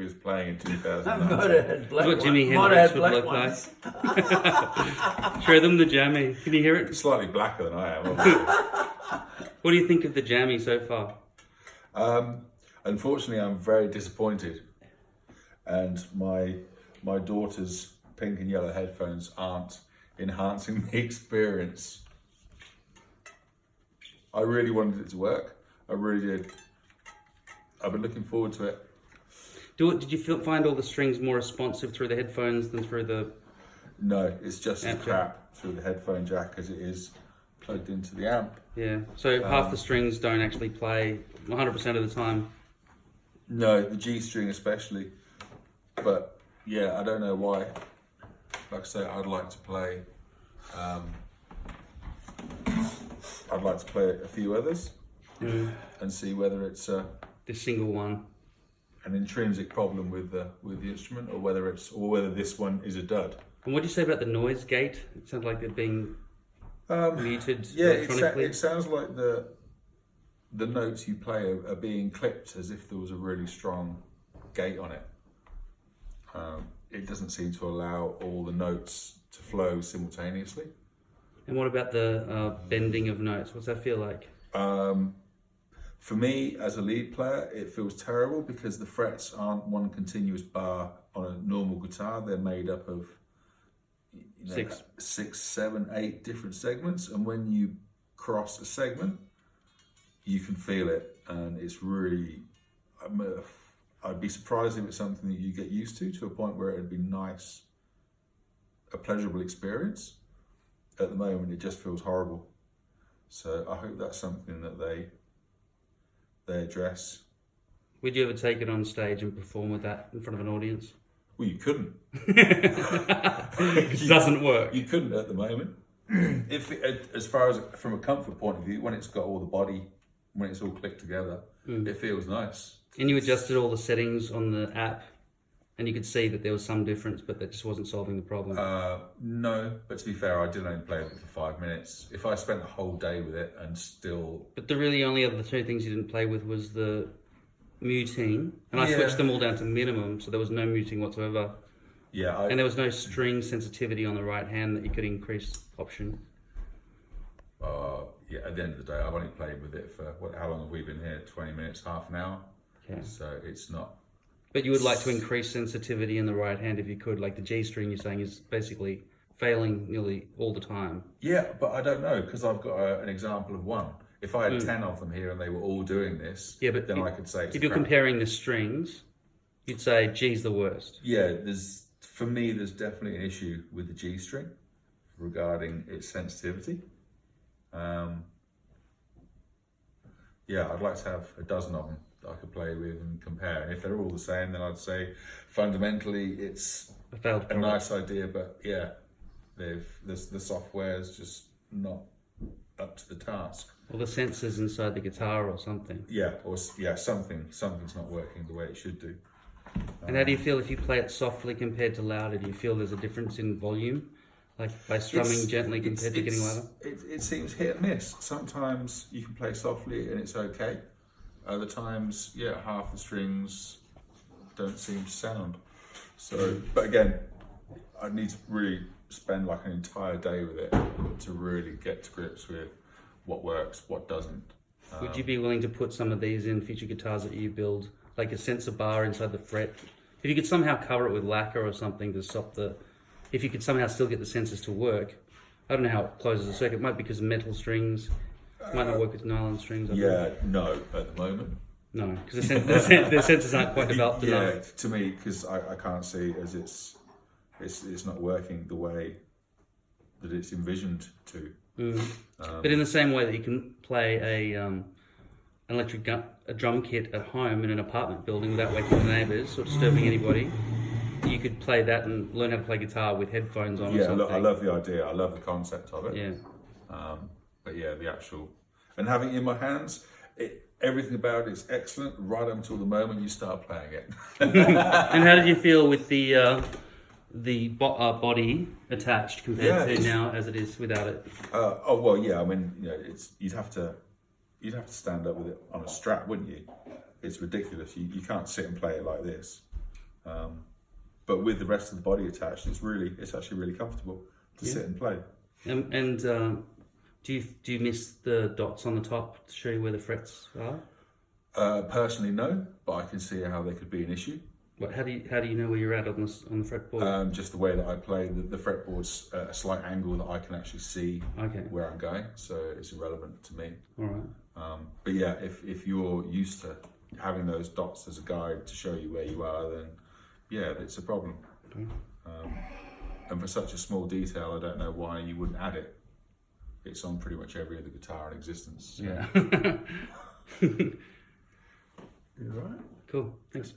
was playing in Might 2019. have black What Jimi ones. Hendrix would Might look have like. Show them the Jammy. Can you hear it? Slightly blacker than I am, obviously. What do you think of the Jammy so far? Unfortunately, I'm very disappointed, and my daughter's pink and yellow headphones aren't enhancing the experience. I really wanted it to work. I really did. I've been looking forward to it. Did you find all the strings more responsive through the headphones than through the... No, it's just as Amp jack. crap through the headphone jack as it is plugged into the amp. Yeah, so half the strings don't actually play 100% of the time. No, the G string especially. But yeah, I don't know why. Like I say, I'd like to play a few others and see whether it's This single one. an intrinsic problem with the instrument, or whether this one is a dud. And what do you say about the noise gate? It sounds like they're being muted Yeah, electronically. it sounds like the notes you play are being clipped as if there was a really strong gate on it. It doesn't seem to allow all the notes to flow simultaneously. And what about the bending of notes? What's that feel like? For me, as a lead player, it feels terrible because the frets aren't one continuous bar on a normal guitar. They're made up of six, 7, 8 different segments, and when you cross a segment, you can feel it, and it's really. I'd be surprised if it's something that you get used to a point where it'd be nice, a pleasurable experience. At the moment, it just feels horrible. So I hope that's something that they address. Would you ever take it on stage and perform with that in front of an audience? Well, you couldn't. It doesn't work. You couldn't at the moment. As far as from a comfort point of view, when it's got all the body, when it's all clicked together, it feels nice. And you adjusted all the settings on the app, and you could see that there was some difference, but that just wasn't solving the problem. No, but to be fair, I did only play with it for 5 minutes. If I spent the whole day with it and still... But the really only other two things you didn't play with was the muting, and I switched them all down to minimum, so there was no muting whatsoever. Yeah, and there was no string sensitivity on the right hand that you could increase option. Yeah, at the end of the day, I've only played with it for, how long have we been here? 20 minutes, half an hour? Okay. So it's not... But you would like to increase sensitivity in the right hand if you could, like the G string you're saying is basically failing nearly all the time. Yeah, but I don't know, because I've got an example of one. If I had 10 of them here and they were all doing this, then I could say it's if you're crap. comparing the strings, you'd say G's the worst. Yeah, for me, there's definitely an issue with the G string regarding its sensitivity. Yeah, I'd like to have a dozen of them that I could play with and compare. And if they're all the same, then I'd say fundamentally it's a nice idea, but yeah, the software's just not up to the task. Or the sensors inside the guitar or something. Yeah, something's not working the way it should do. And how do you feel if you play it softly compared to louder? Do you feel there's a difference in volume? Like by strumming gently compared to getting louder? It seems hit and miss. Sometimes you can play softly and it's okay. Other times, half the strings don't seem to sound. So, but again, I need to really spend like an entire day with it to really get to grips with what works, what doesn't. Would you be willing to put some of these in future guitars that you build, like a sensor bar inside the fret? If you could somehow cover it with lacquer or something to stop if you could somehow still get the sensors to work, I don't know how it closes the circuit. It might be because of metal strings. It might not work with nylon strings. No, at the moment. No, because the sensors aren't quite developed enough. Yeah, to me, because I can't see as it's not working the way that it's envisioned to. But in the same way that you can play an electric a drum kit at home in an apartment building without waking the neighbours or disturbing anybody, you could play that and learn how to play guitar with headphones on or something. I love the idea. I love the concept of it. Yeah. But yeah, the actual... And having it in my hands, everything about it is excellent right up until the moment you start playing it. And how did you feel with the body attached compared to now as it is without it? I mean, you'd have to stand up with it on a strap, wouldn't you? It's ridiculous. You can't sit and play it like this. But with the rest of the body attached, it's actually really comfortable to sit and play. And do you miss the dots on the top to show you where the frets are? Personally, no, but I can see how they could be an issue. What, how do you know where you're at on the fretboard? Just the way that I play, the fretboard's at a slight angle that I can actually see where I'm going, so it's irrelevant to me. All right. But yeah, if you're used to having those dots as a guide to show you where you are, then yeah, it's a problem. Okay. And for such a small detail, I don't know why you wouldn't add it. It's on pretty much every other guitar in existence. So. Yeah. You all right? Cool. Thanks.